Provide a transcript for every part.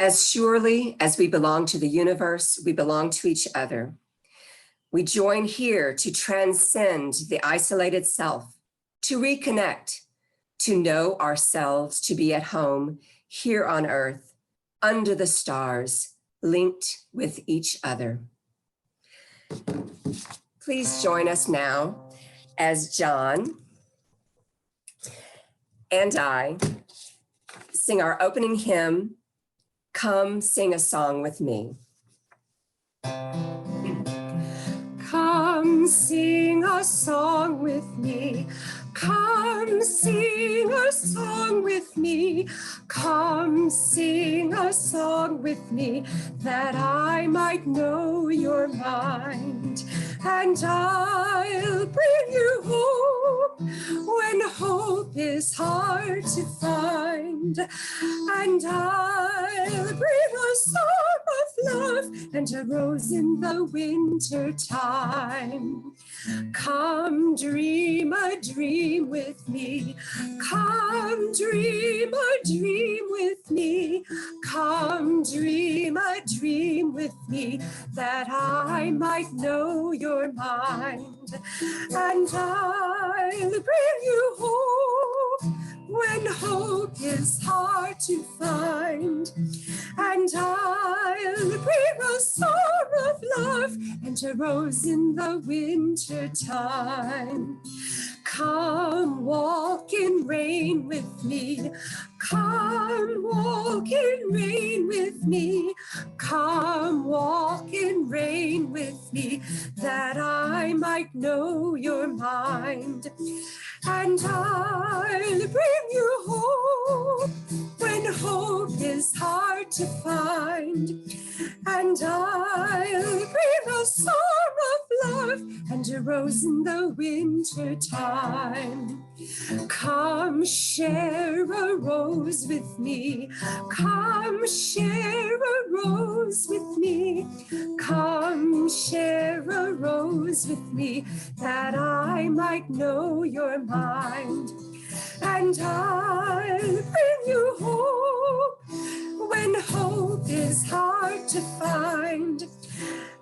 As surely as we belong to the universe, we belong to each other. We join here to transcend the isolated self, to reconnect, to know ourselves, to be at home here on earth, under the stars, linked with each other. Please join us now as John and I sing our opening hymn, Come Sing a Song with Me. Come sing a song with me. Come sing a song with me. Come sing a song with me, that I might know your mind. And I'll bring you hope when hope is hard to find. And I'll bring a song of love and a rose in the winter time. Come dream a dream with me. Come dream a dream with me. Come dream a dream with me, that I might know your mind. And I'll bring you hope when hope is hard to find. And I'll bring a song of love and a rose in the winter time. Come walk in rain with me. Come walk in rain with me. Come walk in rain with me, that I might know your mind. And I'll bring you hope when hope is hard to find. And I'll bring a song of love and a rose in the winter time. Come share a rose with me. Come share a rose with me. Come share a rose with me, that I might know your mind. And I'll bring you hope when hope is hard to find.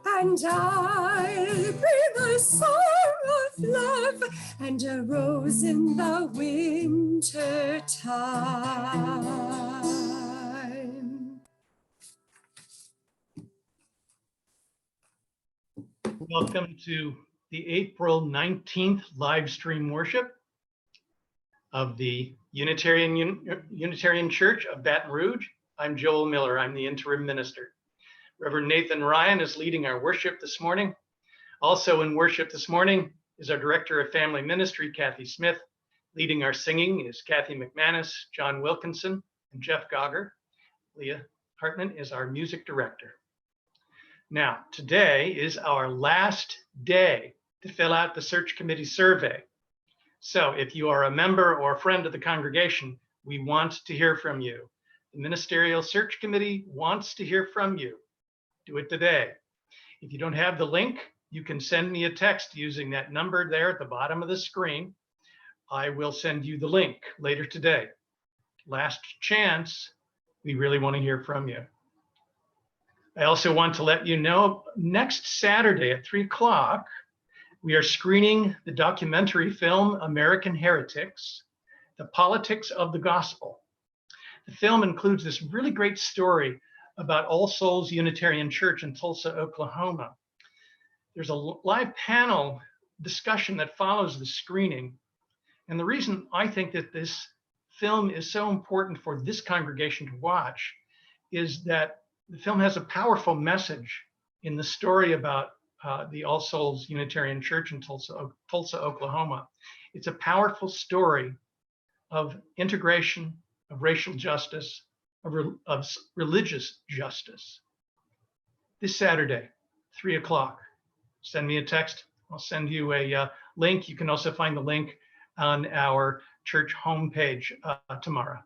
And I'll bring a song of love and a rose in the winter time. Welcome to the April 19th live stream worship of the Unitarian Church of Baton Rouge. I'm Joel Miller. I'm the interim minister. Reverend Nathan Ryan is leading our worship this morning. Also in worship this morning is our Director of Family Ministry, Kathy Smith. Leading our singing is Kathy McManus, John Wilkinson, and Jeff Gogger. Leah Hartman is our music director. Now, today is our last day to fill out the search committee survey. So if you are a member or a friend of the congregation, we want to hear from you. The Ministerial Search Committee wants to hear from you. Do it today. If you don't have the link, you can send me a text using that number there at the bottom of the screen. I will send you the link later today. Last chance, we really want to hear from you. I also want to let you know, next Saturday at 3 o'clock, we are screening the documentary film American Heretics, The Politics of the Gospel. The film includes this really great story about All Souls Unitarian Church in Tulsa, Oklahoma. There's a live panel discussion that follows the screening. And the reason I think that this film is so important for this congregation to watch is that the film has a powerful message in the story about the All Souls Unitarian Church in Tulsa, Oklahoma. It's a powerful story of integration, of racial justice, of religious justice. This Saturday, 3 o'clock, send me a text. I'll send you a link. You can also find the link on our church homepage tomorrow.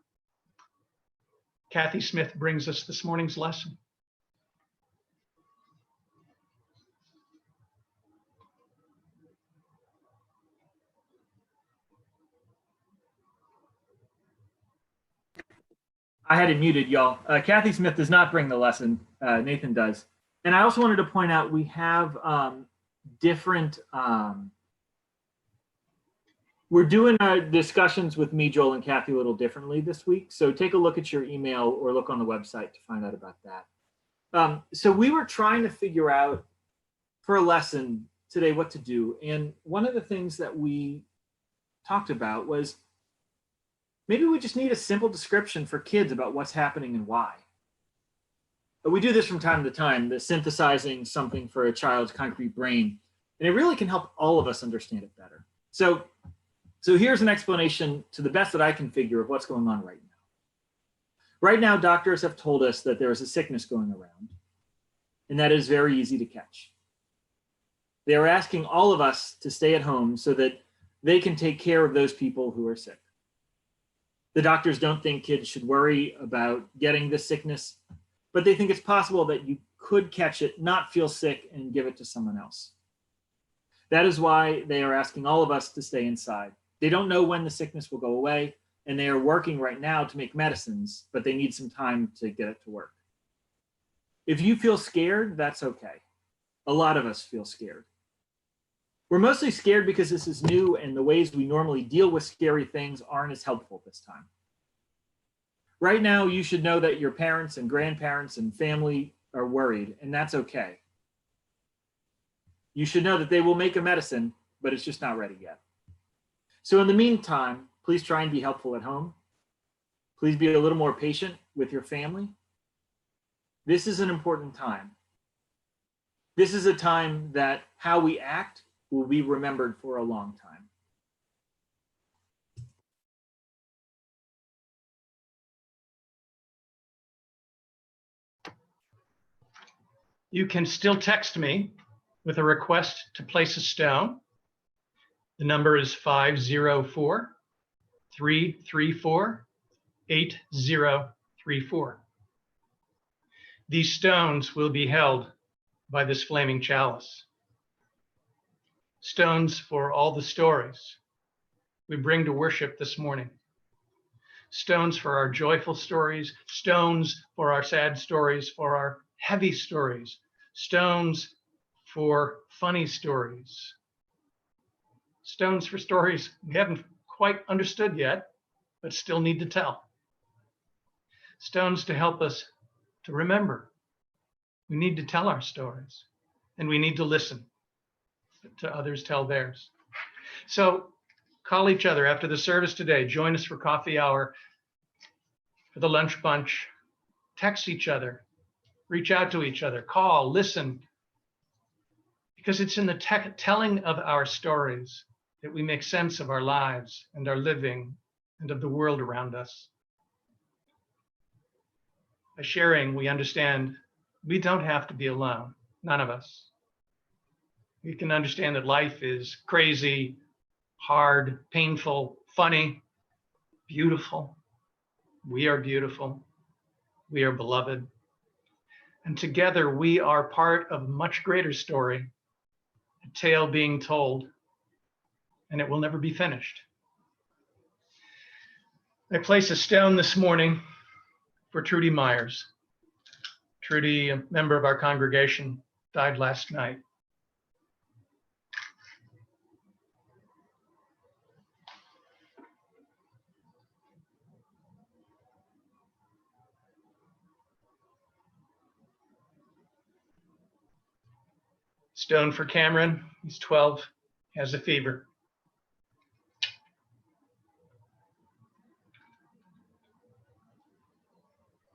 Kathy Smith brings us this morning's lesson. I had it muted, y'all. Kathy Smith does not bring the lesson. Nathan does. And I also wanted to point out we have different, we're doing our discussions with me, Joel, and Kathy a little differently this week. So take a look at your email or look on the website to find out about that. So we were trying to figure out for a lesson today what to do. And one of the things that we talked about was maybe we just need a simple description for kids about what's happening and why. But we do this from time to time, the synthesizing something for a child's concrete brain, and it really can help all of us understand it better. So here's an explanation to the best that I can figure of what's going on right now. Right now, doctors have told us that there is a sickness going around, and that is very easy to catch. They are asking all of us to stay at home so that they can take care of those people who are sick. The doctors don't think kids should worry about getting this sickness, but they think it's possible that you could catch it, not feel sick, and give it to someone else. That is why they are asking all of us to stay inside. They don't know when the sickness will go away, and they are working right now to make medicines, but they need some time to get it to work. If you feel scared, that's okay. A lot of us feel scared. We're mostly scared because this is new and the ways we normally deal with scary things aren't as helpful this time. Right now, you should know that your parents and grandparents and family are worried, and that's okay. You should know that they will make a medicine, but it's just not ready yet. So in the meantime, please try and be helpful at home. Please be a little more patient with your family. This is an important time. This is a time that how we act will be remembered for a long time. You can still text me with a request to place a stone. The number is 504-334-8034. These stones will be held by this flaming chalice. Stones for all the stories we bring to worship this morning. Stones for our joyful stories, stones for our sad stories, for our heavy stories, stones for funny stories, stones for stories we haven't quite understood yet, but still need to tell. Stones to help us to remember. We need to tell our stories, and we need to listen to others tell theirs. So call each other after the service today. Join us for coffee hour, for the lunch bunch. Text each other. Reach out to each other, call, listen, because it's in the telling of our stories that we make sense of our lives and our living and of the world around us. By sharing, we understand we don't have to be alone, none of us. We can understand that life is crazy, hard, painful, funny, beautiful. We are beautiful. We are beloved. And together we are part of a much greater story, a tale being told, and it will never be finished. I place a stone this morning for Trudy Myers. Trudy, a member of our congregation, died last night. Stone for Cameron, he's 12, has a fever.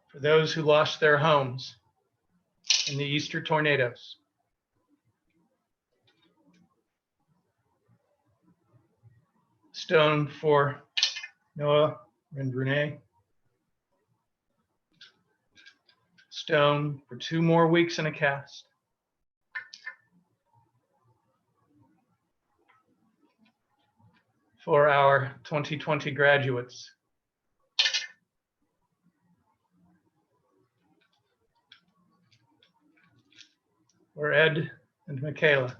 For those who lost their homes in the Easter tornadoes. Stone for Noah and Renee. Stone for 2 more weeks in a cast. For our 2020 graduates. For Ed and Michaela.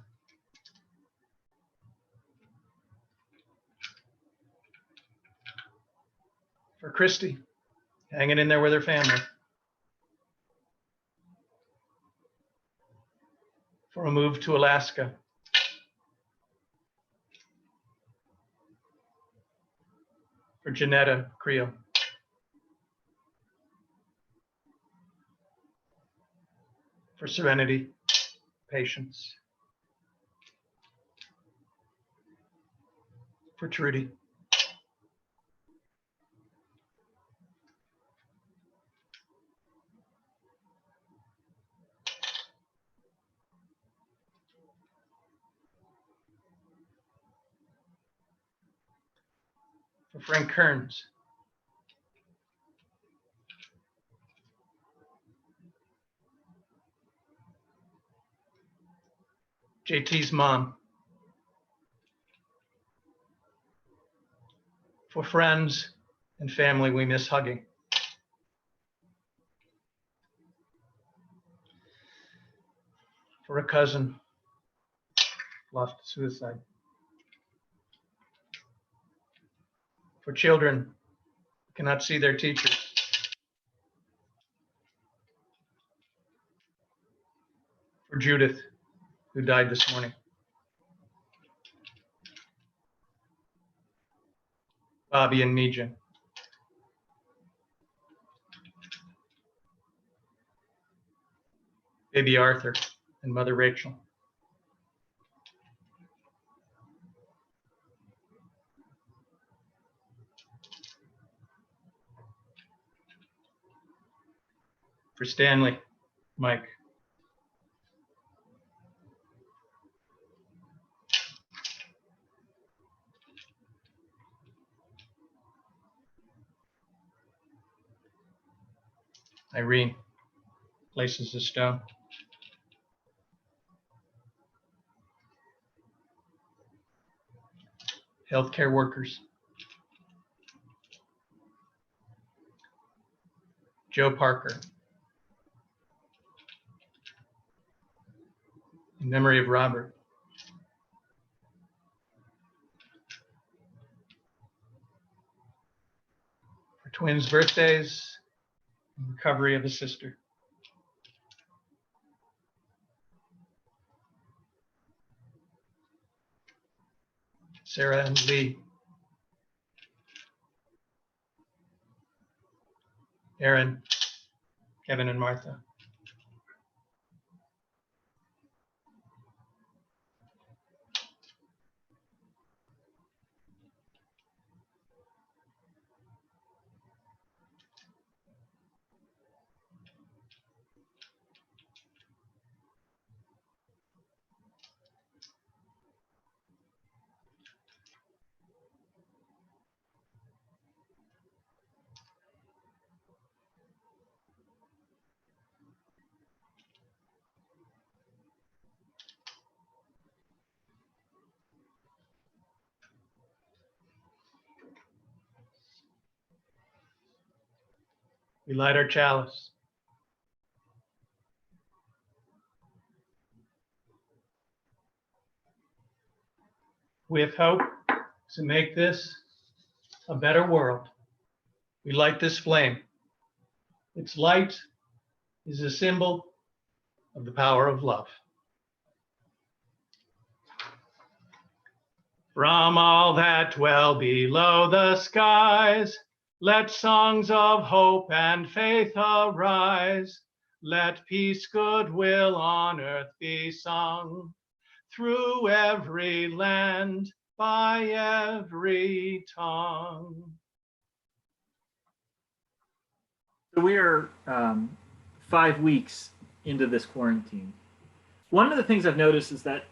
For Christy hanging in there with her family. For a move to Alaska. For Janetta Creel. For serenity, patience. For Trudy. For Frank Kearns. JT's mom. For friends and family we miss hugging. For a cousin lost to suicide. For children who cannot see their teachers. For Judith, who died this morning. Bobby and Mija. Baby Arthur and Mother Rachel. For Stanley, Mike. Irene places a stone. Healthcare workers. Joe Parker. In memory of Robert. For twins' birthdays, and recovery of a sister. Sarah and Lee. Aaron, Kevin and Martha. We light our chalice. With hope to make this a better world, we light this flame. Its light is a symbol of the power of love. From all that dwell below the skies, let songs of hope and faith arise. Let peace, goodwill on earth be sung through every land, by every tongue. So we are 5 weeks into this quarantine. One of the things I've noticed is that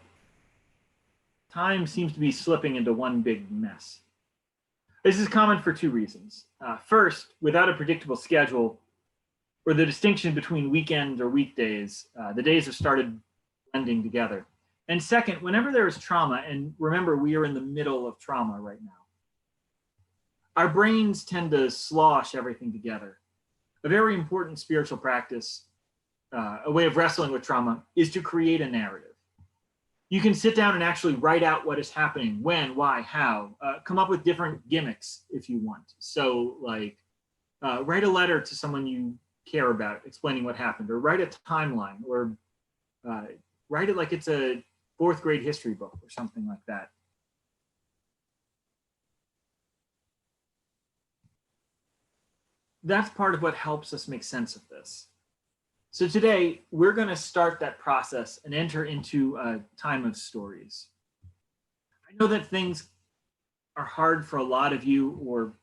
time seems to be slipping into one big mess. This is common for two reasons. First, without a predictable schedule, or the distinction between weekends or weekdays, the days have started blending together. And second, whenever there is trauma, and remember, we are in the middle of trauma right now, our brains tend to slosh everything together. A very important spiritual practice, a way of wrestling with trauma, is to create a narrative. You can sit down and actually write out what is happening, when, why, how, come up with different gimmicks if you want. So like Write a letter to someone you care about, explaining what happened, or write a timeline, or write it like it's a 4th grade history book or something like that. That's part of what helps us make sense of this. So today, we're going to start that process and enter into a time of stories. I know that things are hard for a lot of you, or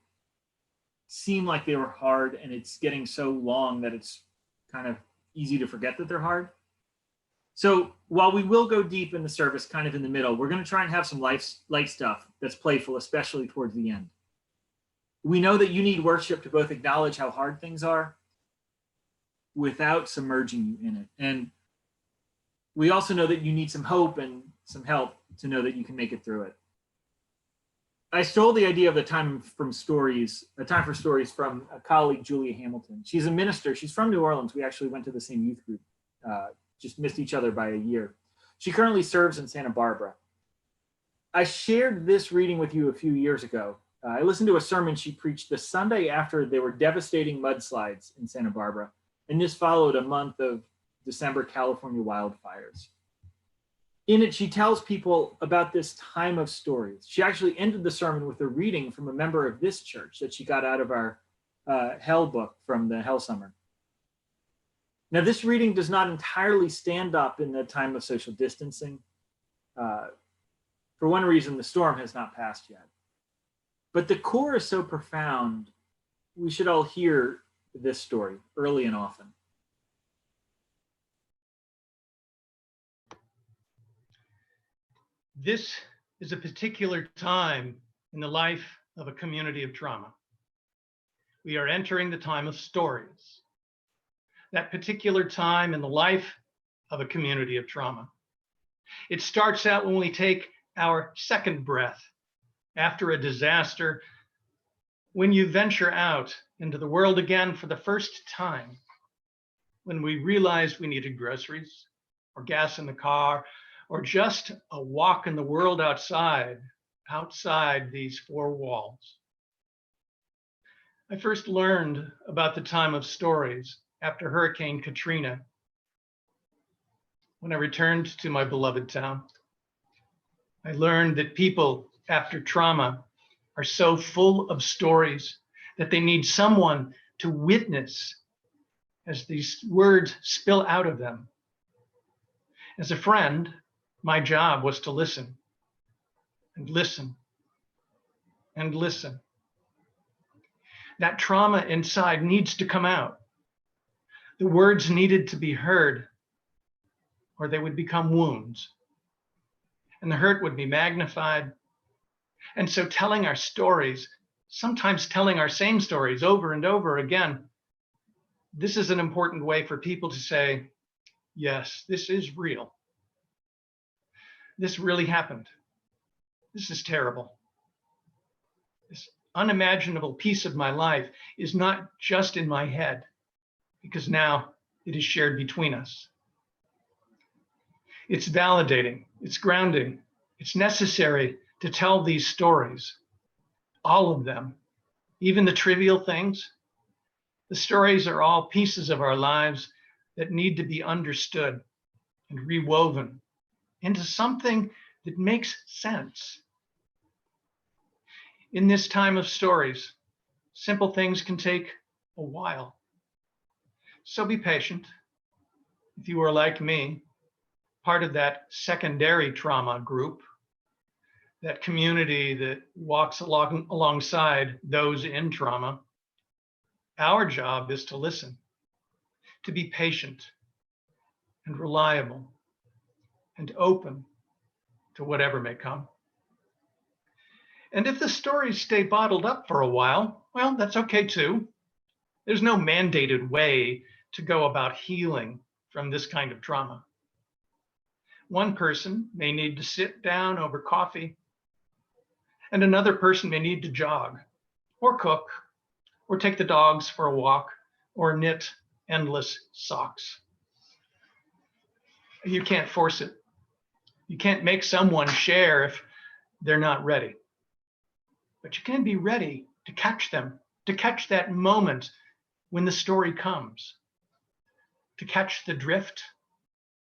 seem like they were hard, and it's getting so long that it's kind of easy to forget that they're hard. So while we will go deep in the service, kind of in the middle, we're going to try and have some light stuff that's playful, especially towards the end. We know that you need worship to both acknowledge how hard things are without submerging you in it. And we also know that you need some hope and some help to know that you can make it through it. I stole the idea of a time for stories from a colleague, Julia Hamilton. She's a minister. She's from New Orleans. We actually went to the same youth group, just missed each other by a year. She currently serves in Santa Barbara. I shared this reading with you a few years ago. I listened to a sermon she preached the Sunday after there were devastating mudslides in Santa Barbara, and this followed a month of December California wildfires. In it, she tells people about this time of stories. She actually ended the sermon with a reading from a member of this church that she got out of our Hell book from the Hell Summer. Now, this reading does not entirely stand up in the time of social distancing. For one reason, the storm has not passed yet. But the core is so profound, we should all hear this story early and often. This is a particular time in the life of a community of trauma. We are entering the time of stories. That particular time in the life of a community of trauma. It starts out when we take our second breath after a disaster, when you venture out into the world again for the first time, when we realized we needed groceries or gas in the car, or just a walk in the world outside these 4 walls. I first learned about the time of stories after Hurricane Katrina, when I returned to my beloved town. I learned that people after trauma are so full of stories that they need someone to witness as these words spill out of them. As a friend, my job was to listen and listen and listen. That trauma inside needs to come out. The words needed to be heard, or they would become wounds, and the hurt would be magnified. And so telling our stories, sometimes telling our same stories over and over again, this is an important way for people to say, yes, this is real. This really happened. This is terrible. This unimaginable piece of my life is not just in my head, because now it is shared between us. It's validating, it's grounding, it's necessary to tell these stories, all of them, even the trivial things. The stories are all pieces of our lives that need to be understood and rewoven into something that makes sense. In this time of stories, simple things can take a while. So be patient. If you are like me, part of that secondary trauma group, that community that walks alongside those in trauma, our job is to listen, to be patient and reliable and open to whatever may come. And if the stories stay bottled up for a while, well, that's okay too. There's no mandated way to go about healing from this kind of trauma. One person may need to sit down over coffee, and another person may need to jog or cook or take the dogs for a walk or knit endless socks. You can't force it. You can't make someone share if they're not ready. But you can be ready to catch them to catch that moment when the story comes, to catch the drift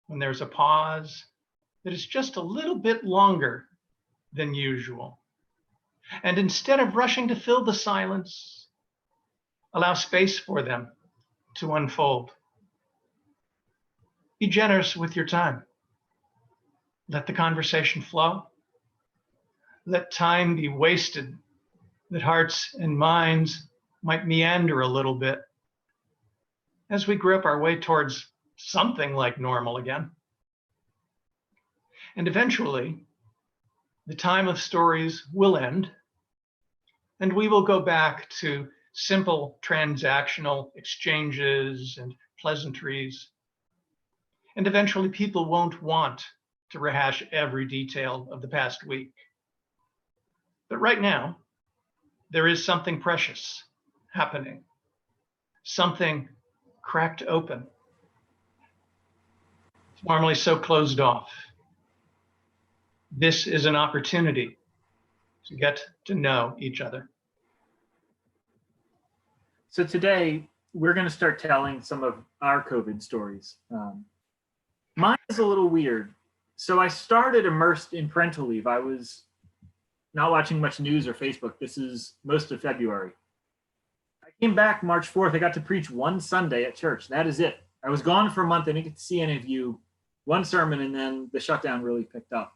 when there's a pause that is just a little bit longer than usual. And instead of rushing to fill the silence, allow space for them to unfold. Be generous with your time. Let the conversation flow. Let time be wasted, that hearts and minds might meander a little bit as we grip our way towards something like normal again. And eventually, the time of stories will end, and we will go back to simple transactional exchanges and pleasantries. And eventually, people won't want to rehash every detail of the past week. But right now, there is something precious happening, something cracked open. It's normally so closed off. This is an opportunity to get to know each other. So today, we're going to start telling some of our COVID stories. Mine is a little weird. So I started immersed in parental leave. I was not watching much news or Facebook. This is most of February. I came back March 4th. I got to preach one Sunday at church. That is it. I was gone for a month. I didn't get to see any of you. One sermon, and then the shutdown really picked up.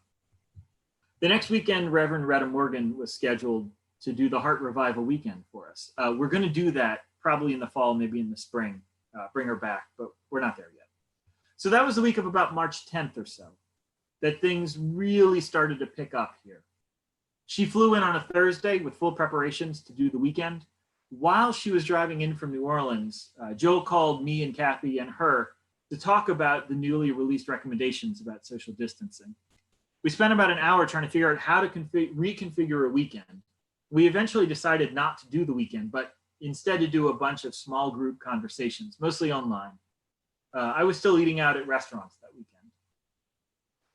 The next weekend, Reverend Retta Morgan was scheduled to do the Heart Revival weekend for us. We're going to do that probably in the fall, maybe in the spring, bring her back, but we're not there yet. So that was the week of about March 10th or so that things really started to pick up here. She flew in on a Thursday with full preparations to do the weekend. While she was driving in from New Orleans, Joel called me and Kathy and her to talk about the newly released recommendations about social distancing. We spent about an hour trying to figure out how to reconfigure a weekend. We eventually decided not to do the weekend, but instead to do a bunch of small group conversations, mostly online. I was still eating out at restaurants that weekend.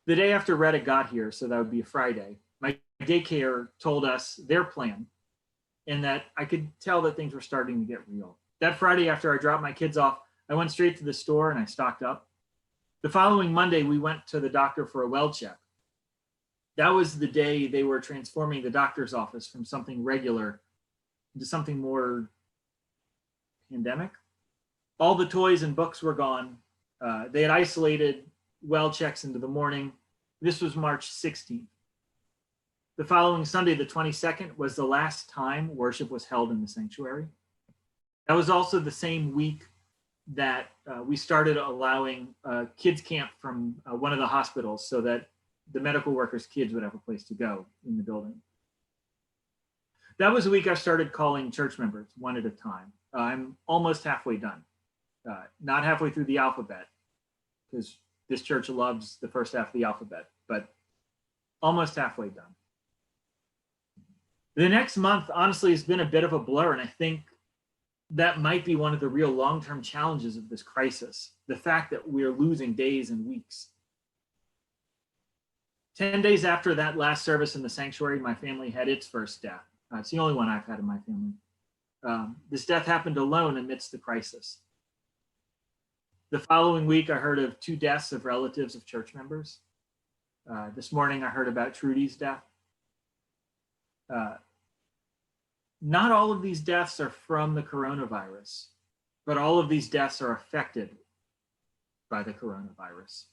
The day after Retta got here, so that would be a Friday, my daycare told us their plan, and that I could tell that things were starting to get real. That Friday, after I dropped my kids off, I went straight to the store and I stocked up. The following Monday, we went to the doctor for a well check. That was the day they were transforming the doctor's office from something regular into something more pandemic. All the toys and books were gone. They had isolated well checks into the morning. This was March 16th. The following Sunday, the 22nd, was the last time worship was held in the sanctuary. That was also the same week that we started allowing kids camp from one of the hospitals so that the medical workers' kids would have a place to go in the building. That was the week I started calling church members one at a time. I'm almost halfway done. Not halfway through the alphabet, because this church loves the first half of the alphabet, but almost halfway done. The next month, honestly, has been a bit of a blur, and I think that might be one of the real long-term challenges of this crisis, the fact that we're losing days and weeks. 10 days after that last service in the sanctuary, my family had its first death. It's the only one I've had in my family. This death happened alone amidst the crisis. The following week, I heard of 2 deaths of relatives of church members. This morning, I heard about Trudy's death. Not all of these deaths are from the coronavirus, but all of these deaths are affected by the coronavirus.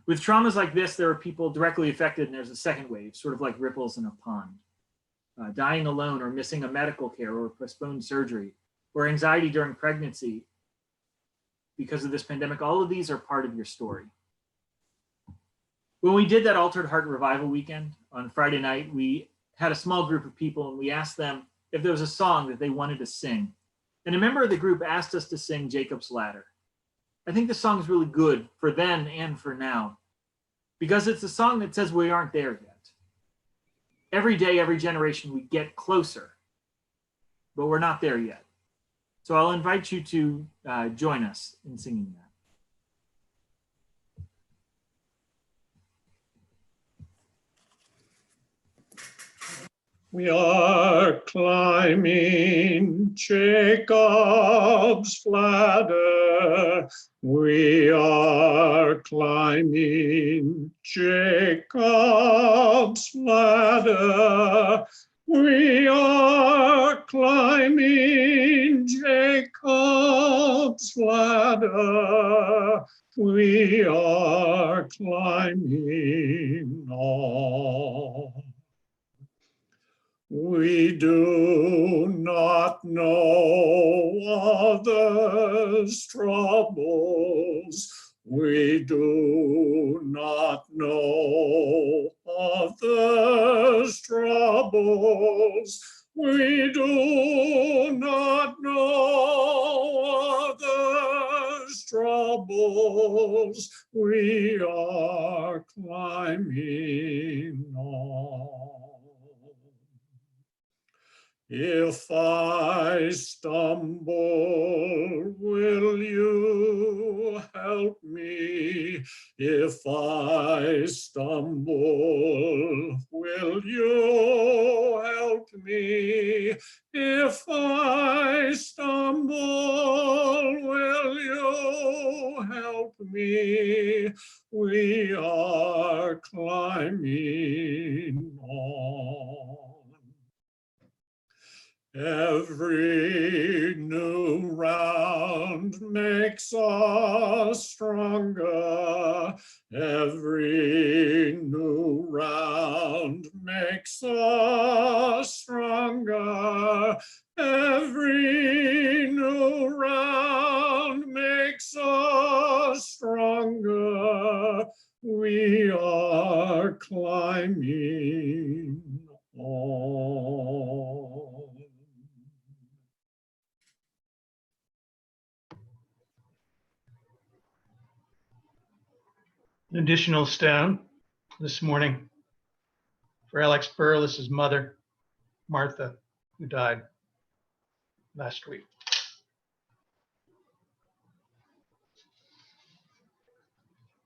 With traumas like this, there are people directly affected, and there's a second wave, sort of like ripples in a pond. Dying alone, or missing a medical care, or postponed surgery, or anxiety during pregnancy because of this pandemic. All of these are part of your story. When we did that Altered Heart Revival weekend on Friday night, we had a small group of people, and we asked them if there was a song that they wanted to sing. And a member of the group asked us to sing Jacob's Ladder. I think the song is really good for then and for now, because it's a song that says we aren't there yet. Every day, every generation, we get closer, but we're not there yet. So I'll invite you to join us in singing that. We are climbing Jacob's ladder. We are climbing Jacob's ladder. We are climbing Jacob's ladder. We are climbing on. We do not know others' troubles. We do not know others' troubles. We do not know others' troubles. We are climbing on. If I stumble, will you help me? If I stumble, will you help me? If I stumble, will you help me? We are climbing on. Every new round makes us stronger. Every new round makes us stronger. Every new round makes us stronger. We are climbing on. An additional stone this morning for Alex Burles's mother, Martha, who died last week.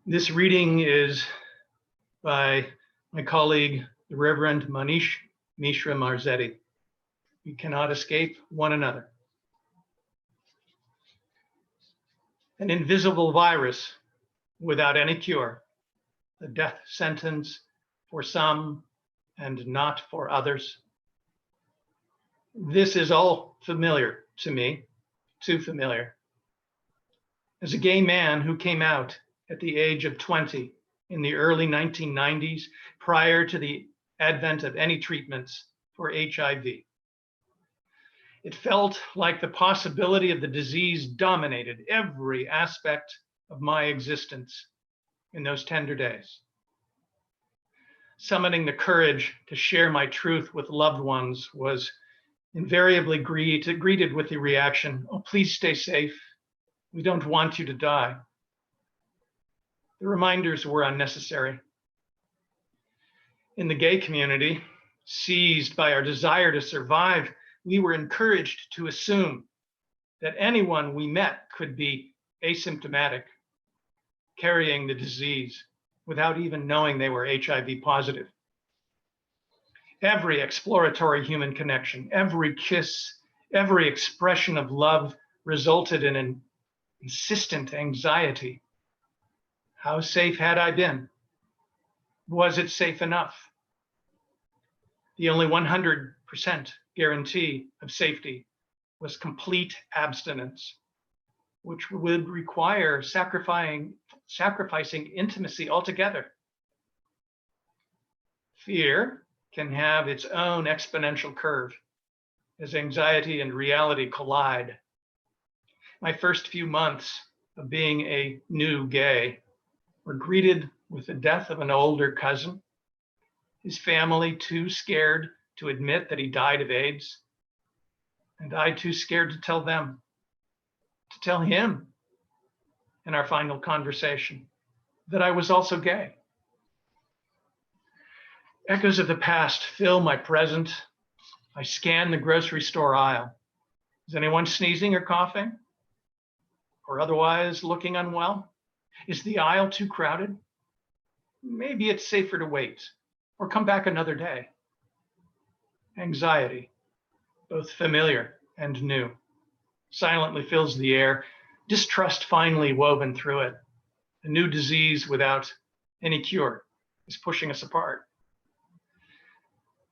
This reading is by my colleague, the Reverend Manish Mishra Marzetti. We cannot escape one another. An invisible virus without any cure, the death sentence for some and not for others. This is all familiar to me, too familiar. As a gay man who came out at the age of 20 in the early 1990s, prior to the advent of any treatments for HIV, it felt like the possibility of the disease dominated every aspect of my existence in those tender days. Summoning the courage to share my truth with loved ones was invariably greeted with the reaction, "Oh, please stay safe. We don't want you to die." The reminders were unnecessary. In the gay community, seized by our desire to survive, we were encouraged to assume that anyone we met could be asymptomatic, carrying the disease without even knowing they were HIV positive. Every exploratory human connection, every kiss, every expression of love resulted in an insistent anxiety. How safe had I been? Was it safe enough? The only 100% guarantee of safety was complete abstinence, which would require sacrificing intimacy altogether. Fear can have its own exponential curve as anxiety and reality collide. My first few months of being a new gay were greeted with the death of an older cousin, his family too scared to admit that he died of AIDS, and I too scared to tell them, to tell him in our final conversation that I was also gay. Echoes of the past fill my present. I scan the grocery store aisle. Is anyone sneezing or coughing? Or otherwise looking unwell? Is the aisle too crowded? Maybe it's safer to wait or come back another day. Anxiety, both familiar and new, silently fills the air, distrust finely woven through it. A new disease without any cure is pushing us apart.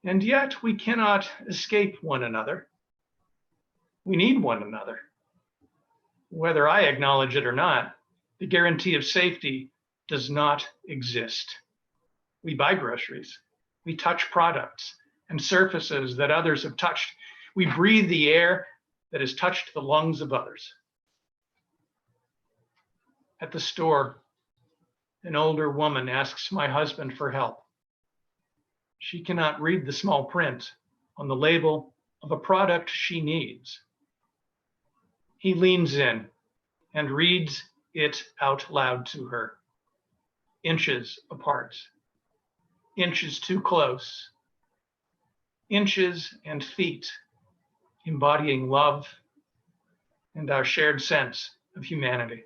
And yet we cannot escape one another. We need one another. Whether I acknowledge it or not, the guarantee of safety does not exist. We buy groceries, we touch products and surfaces that others have touched. We breathe the air that has touched the lungs of others. At the store, an older woman asks my husband for help. She cannot read the small print on the label of a product she needs. He leans in and reads it out loud to her, inches apart, inches too close, inches and feet embodying love and our shared sense of humanity.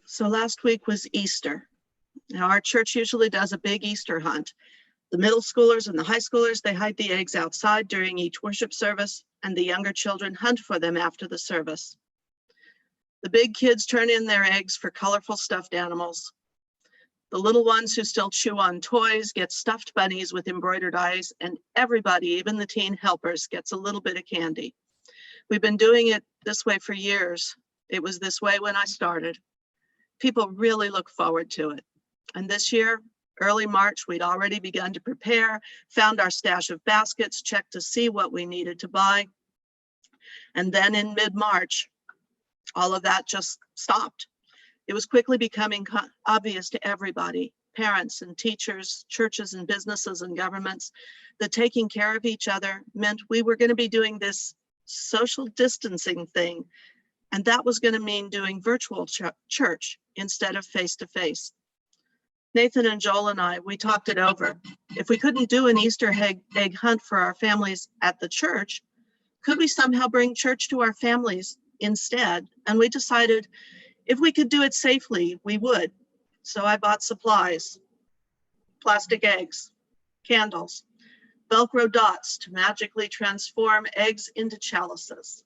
So last week was Easter. Now our church usually does a big Easter hunt. The middle schoolers and the high schoolers, they hide the eggs outside during each worship service, and the younger children hunt for them after the service. The big kids turn in their eggs for colorful stuffed animals. The little ones who still chew on toys get stuffed bunnies with embroidered eyes, and everybody, even the teen helpers, gets a little bit of candy. We've been doing it this way for years. It was this way when I started. People really look forward to it. And this year, early March, we'd already begun to prepare, found our stash of baskets, checked to see what we needed to buy. And then in mid-March, all of that just stopped. It was quickly becoming obvious to everybody, parents and teachers, churches and businesses and governments, that taking care of each other meant we were going to be doing this social distancing thing. And that was going to mean doing virtual church instead of face-to-face. Nathan and Joel and I, we talked it over. If we couldn't do an Easter egg hunt for our families at the church, could we somehow bring church to our families instead? And we decided if we could do it safely, we would. So I bought supplies, plastic eggs, candles, Velcro dots to magically transform eggs into chalices.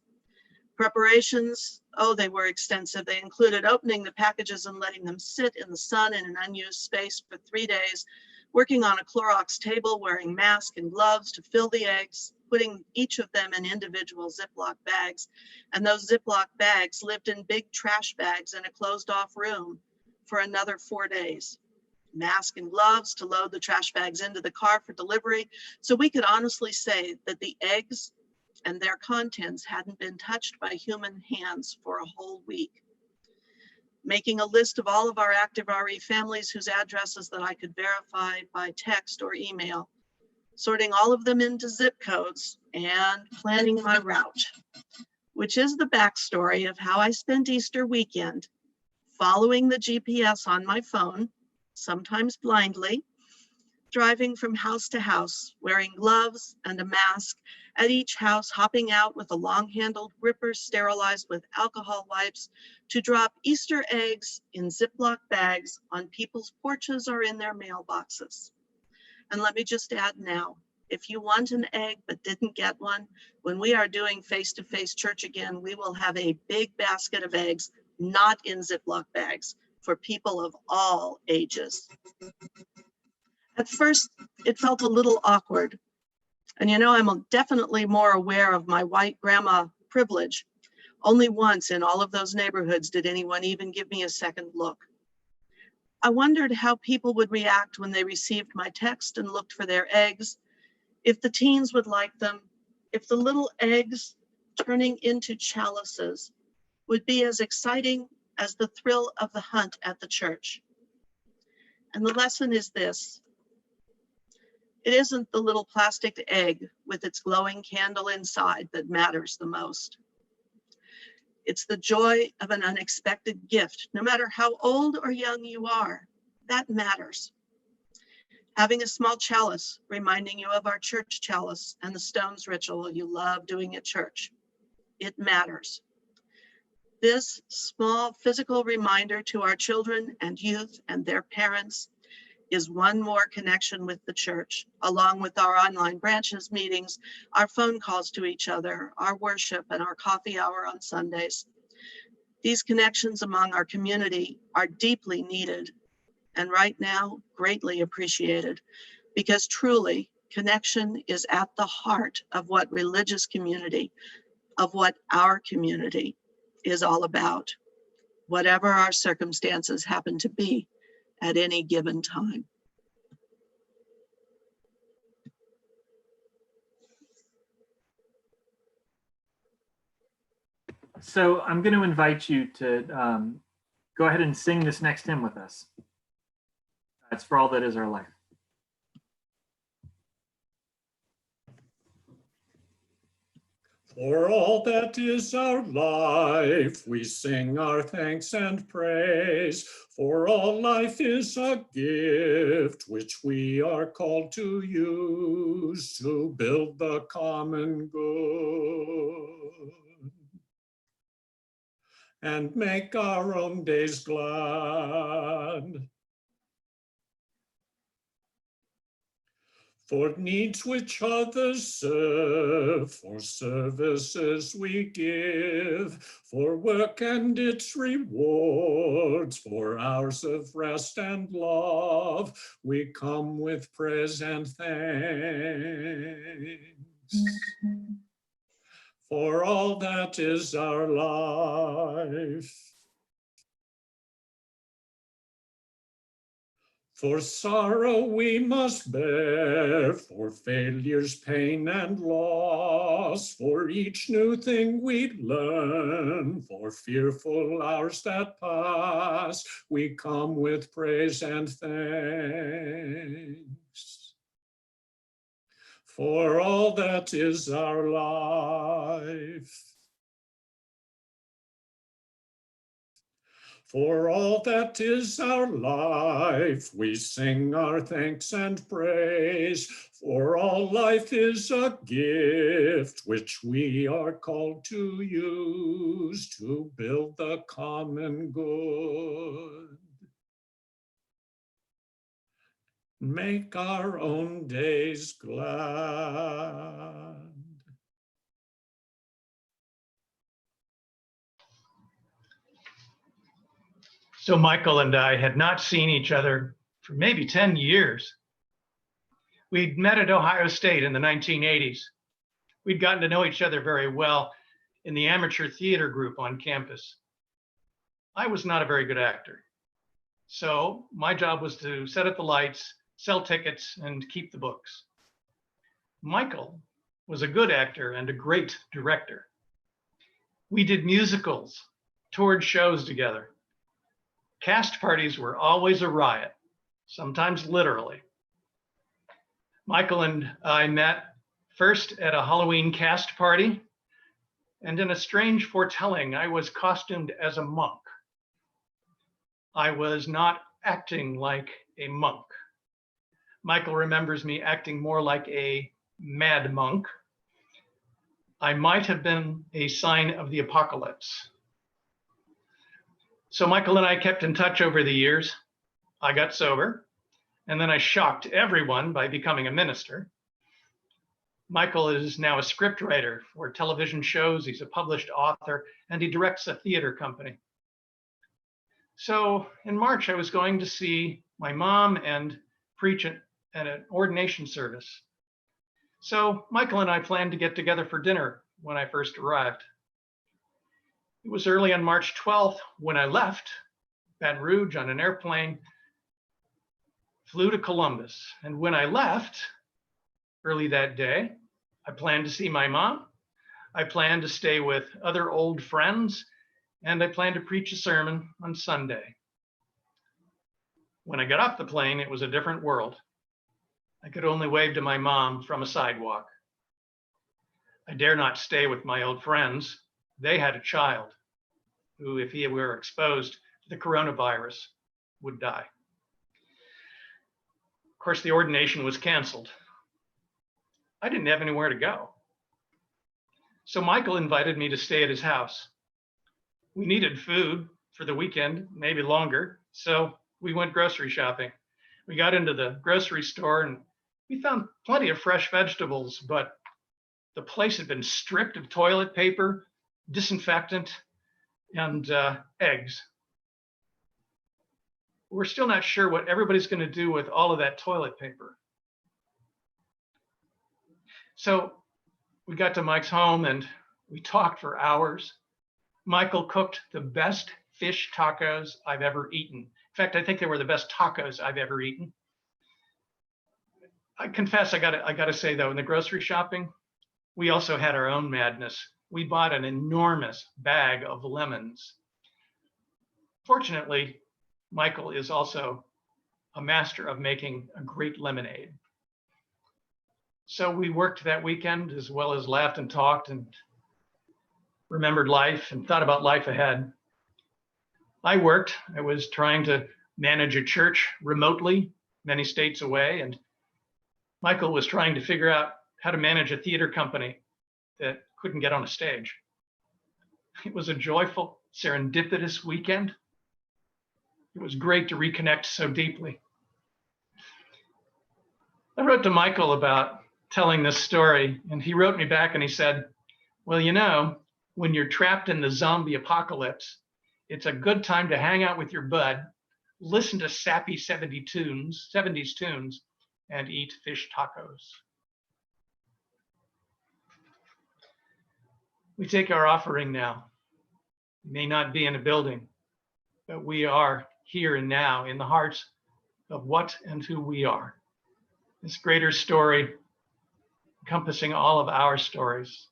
Preparations, oh, they were extensive. They included opening the packages and letting them sit in the sun in an unused space for 3 days, working on a Clorox table, wearing masks and gloves to fill the eggs, putting each of them in individual Ziploc bags. And those Ziploc bags lived in big trash bags in a closed off room for another 4 days. Mask and gloves to load the trash bags into the car for delivery. So we could honestly say that the eggs and their contents hadn't been touched by human hands for a whole week. Making a list of all of our active RE families whose addresses that I could verify by text or email, sorting all of them into zip codes and planning my route, which is the backstory of how I spent Easter weekend, following the GPS on my phone, sometimes blindly, driving from house to house, wearing gloves and a mask, at each house hopping out with a long-handled ripper sterilized with alcohol wipes to drop Easter eggs in Ziploc bags on people's porches or in their mailboxes. And let me just add now, if you want an egg but didn't get one, when we are doing face-to-face church again, we will have a big basket of eggs, not in Ziploc bags, for people of all ages. At first, it felt a little awkward. And you know, I'm definitely more aware of my white grandma privilege. Only once in all of those neighborhoods did anyone even give me a second look. I wondered how people would react when they received my text and looked for their eggs, if the teens would like them, if the little eggs turning into chalices would be as exciting as the thrill of the hunt at the church. And the lesson is this. It isn't the little plastic egg with its glowing candle inside that matters the most. It's the joy of an unexpected gift, no matter how old or young you are, that matters. Having a small chalice reminding you of our church chalice and the stones ritual you love doing at church, it matters. This small physical reminder to our children and youth and their parents is one more connection with the church, along with our online branches meetings, our phone calls to each other, our worship, and our coffee hour on Sundays. These connections among our community are deeply needed and right now greatly appreciated, because truly connection is at the heart of what religious community, of what our community is all about, whatever our circumstances happen to be at any given time. So I'm going to invite you to go ahead and sing this next hymn with us. It's For All That Is Our Life. For all that is our life, we sing our thanks and praise. For all life is a gift which we are called to use to build the common good and make our own days glad. For needs which others serve, for services we give, for work and its rewards, for hours of rest and love, we come with praise and thanks. For all that is our life. For sorrow we must bear, for failures, pain, and loss, for each new thing we learn, for fearful hours that pass, we come with praise and thanks. For all that is our life. For all that is our life, we sing our thanks and praise. For all life is a gift which we are called to use to build the common good. Make our own days glad. So Michael and I had not seen each other for maybe 10 years. We'd met at Ohio State in the 1980s. We'd gotten to know each other very well in the amateur theater group on campus. I was not a very good actor. So my job was to set up the lights, sell tickets, and keep the books. Michael was a good actor and a great director. We did musicals, toured shows together. Cast parties were always a riot, sometimes literally. Michael and I met first at a Halloween cast party, and in a strange foretelling, I was costumed as a monk. I was not acting like a monk. Michael remembers me acting more like a mad monk. I might have been a sign of the apocalypse. So Michael and I kept in touch over the years. I got sober, and then I shocked everyone by becoming a minister. Michael is now a scriptwriter for television shows. He's a published author, and he directs a theater company. So in March, I was going to see my mom and preach at an ordination service. So Michael and I planned to get together for dinner when I first arrived. It was early on March 12th when I left Baton Rouge on an airplane, flew to Columbus. And when I left early that day, I planned to see my mom. I planned to stay with other old friends, and I planned to preach a sermon on Sunday. When I got off the plane, it was a different world. I could only wave to my mom from a sidewalk. I dare not stay with my old friends. They had a child who, if he were exposed to the coronavirus, would die. Of course, the ordination was canceled. I didn't have anywhere to go. So Michael invited me to stay at his house. We needed food for the weekend, maybe longer. So we went grocery shopping. We got into the grocery store and we found plenty of fresh vegetables, but the place had been stripped of toilet paper, disinfectant, and eggs. We're still not sure what everybody's going to do with all of that toilet paper. So we got to Mike's home and we talked for hours. Michael cooked the best fish tacos I've ever eaten. In fact, I think they were the best tacos I've ever eaten. I confess, I gotta say though, in the grocery shopping, we also had our own madness. We bought an enormous bag of lemons. Fortunately, Michael is also a master of making a great lemonade. So we worked that weekend as well as laughed and talked and remembered life and thought about life ahead. I worked. I was trying to manage a church remotely, many states away, and Michael was trying to figure out how to manage a theater company that couldn't get on a stage. It was a joyful, serendipitous weekend. It was great to reconnect so deeply. I wrote to Michael about telling this story, and he wrote me back and he said, well, you know, when you're trapped in the zombie apocalypse, it's a good time to hang out with your bud, listen to sappy 70s tunes, and eat fish tacos. We take our offering now. It may not be in a building, but we are here and now in the hearts of what and who we are. This greater story encompassing all of our stories.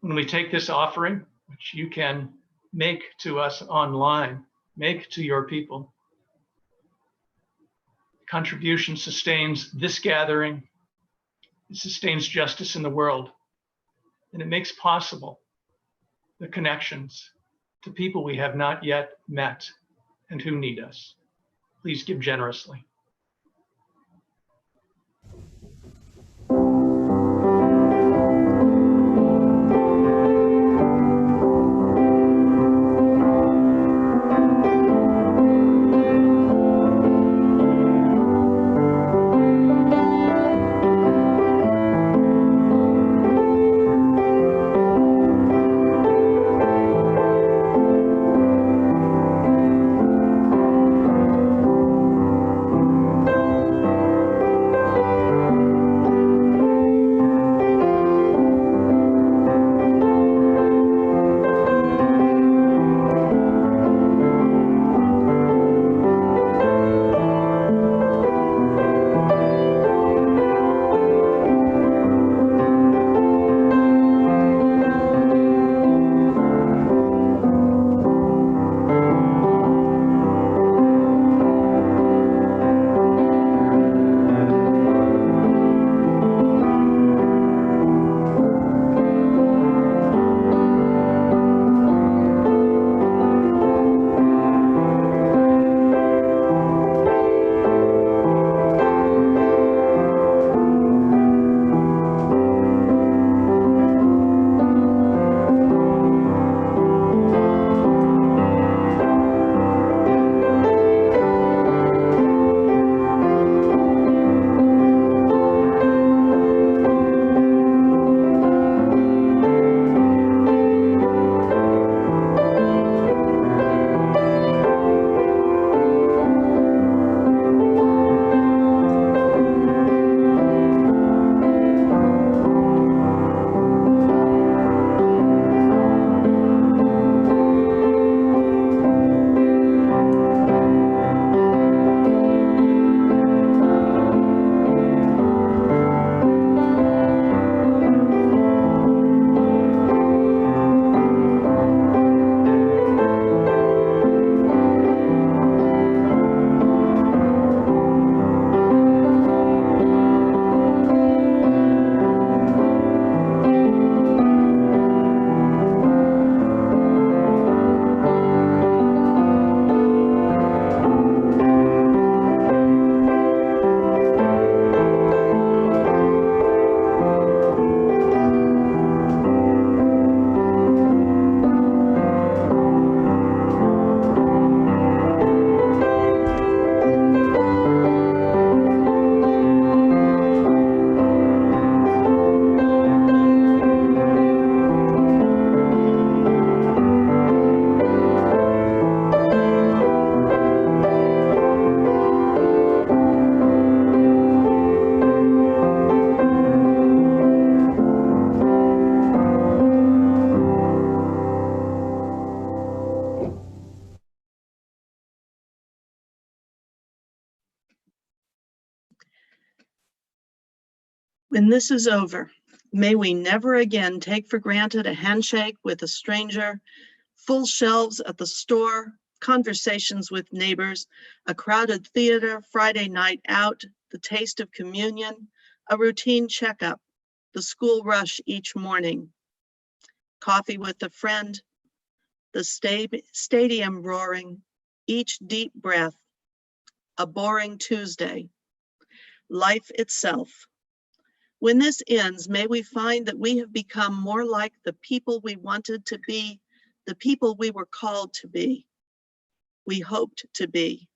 When we take this offering, which you can make to us online, make to your people, contribution sustains this gathering, it sustains justice in the world, and it makes possible the connections to people we have not yet met and who need us. Please give generously. When this is over, may we never again take for granted a handshake with a stranger, full shelves at the store, conversations with neighbors, a crowded theater, Friday night out, the taste of communion, a routine checkup, the school rush each morning, coffee with a friend, the stadium roaring, each deep breath, a boring Tuesday, life itself. When this ends, may we find that we have become more like the people we wanted to be, the people we were called to be, we hoped to be.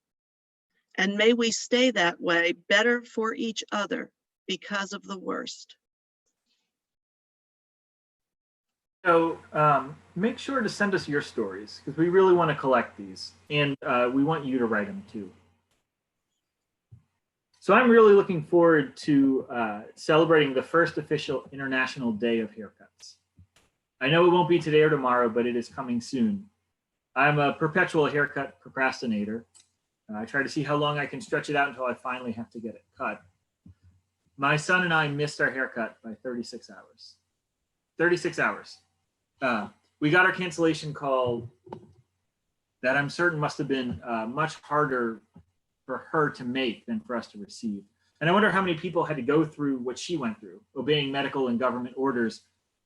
And may we stay that way, better for each other because of the worst. So make sure to send us your stories because we really want to collect these, and we want you to write them too. So I'm really looking forward to celebrating the first official International Day of Haircuts. I know it won't be today or tomorrow, but it is coming soon. I'm a perpetual haircut procrastinator. I try to see how long I can stretch it out until I finally have to get it cut. My son and I missed our haircut by 36 hours. 36 hours. We got our cancellation call that I'm certain must have been much harder for her to make than for us to receive. And I wonder how many people had to go through what she went through, obeying medical and government orders,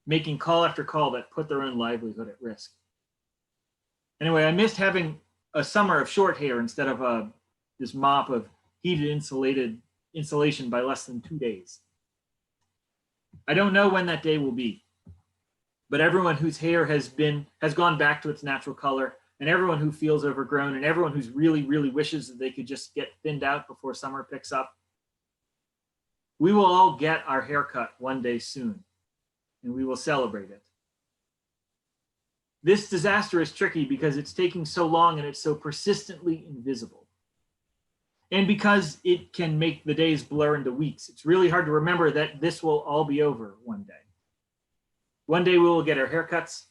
making call after call that put their own livelihood at risk. Anyway, I missed having a summer of short hair instead of this mop of heated insulation by less than 2 days. I don't know when that day will be, but everyone whose hair has gone back to its natural color, and everyone who feels overgrown, and everyone who's really, really wishes that they could just get thinned out before summer picks up, we will all get our haircut one day soon, and we will celebrate it. This disaster is tricky because it's taking so long and it's so persistently invisible. And because it can make the days blur into weeks, it's really hard to remember that this will all be over one day. One day we will get our haircuts,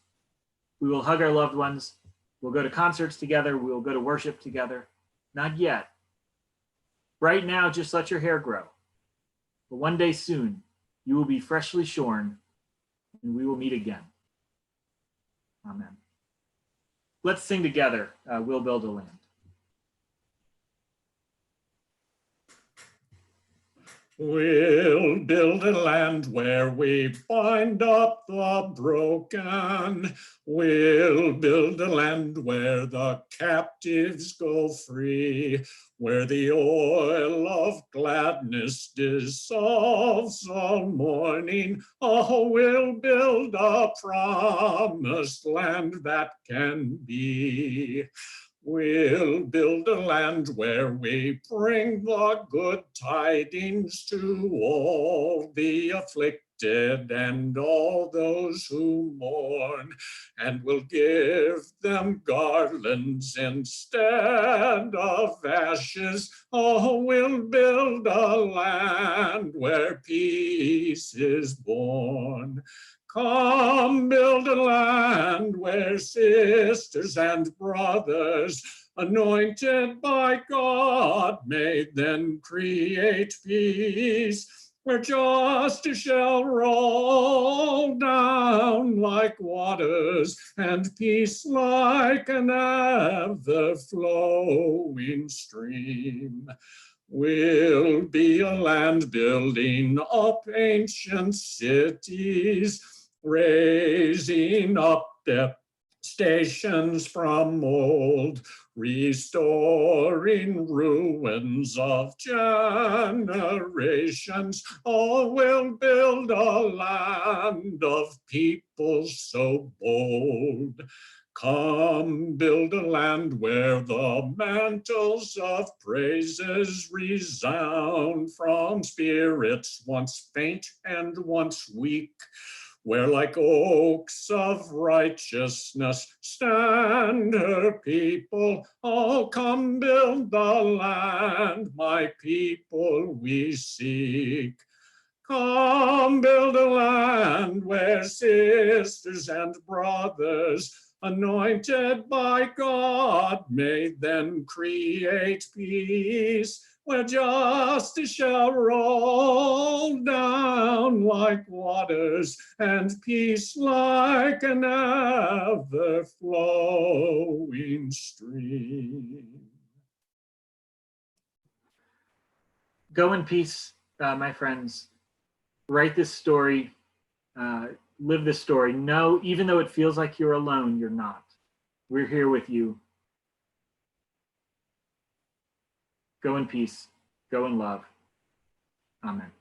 we will hug our loved ones, we'll go to concerts together, we'll go to worship together. Not yet. Right now, just let your hair grow. But one day soon, you will be freshly shorn and we will meet again. Amen. Let's sing together, We'll Build a Land. We'll build a land where we bind up the broken. We'll build a land where the captives go free, where the oil of gladness dissolves all mourning. Oh, we'll build a promised land that can be. We'll build a land where we bring the good tidings to all the afflicted and all those who mourn, and we'll give them garlands instead of ashes. Oh, we'll build a land where peace is born. Come, build a land where sisters and brothers, anointed by God, may then create peace, where justice shall roll down like waters, and peace like an ever-flowing stream. We'll be a land building up ancient cities, raising up their stations from old, restoring ruins of generations. Oh, we'll build a land of people so bold. Come, build a land where the mantles of praises resound from spirits once faint and once weak, where like oaks of righteousness stand her people. Oh, come build the land, my people we seek. Come build a land where sisters and brothers, anointed by God, may then create peace, where justice shall roll down like waters, and peace like an ever-flowing stream. Go in peace, my friends. Write this story, live this story. No, even though it feels like you're alone, you're not. We're here with you. Go in peace. Go in love. Amen.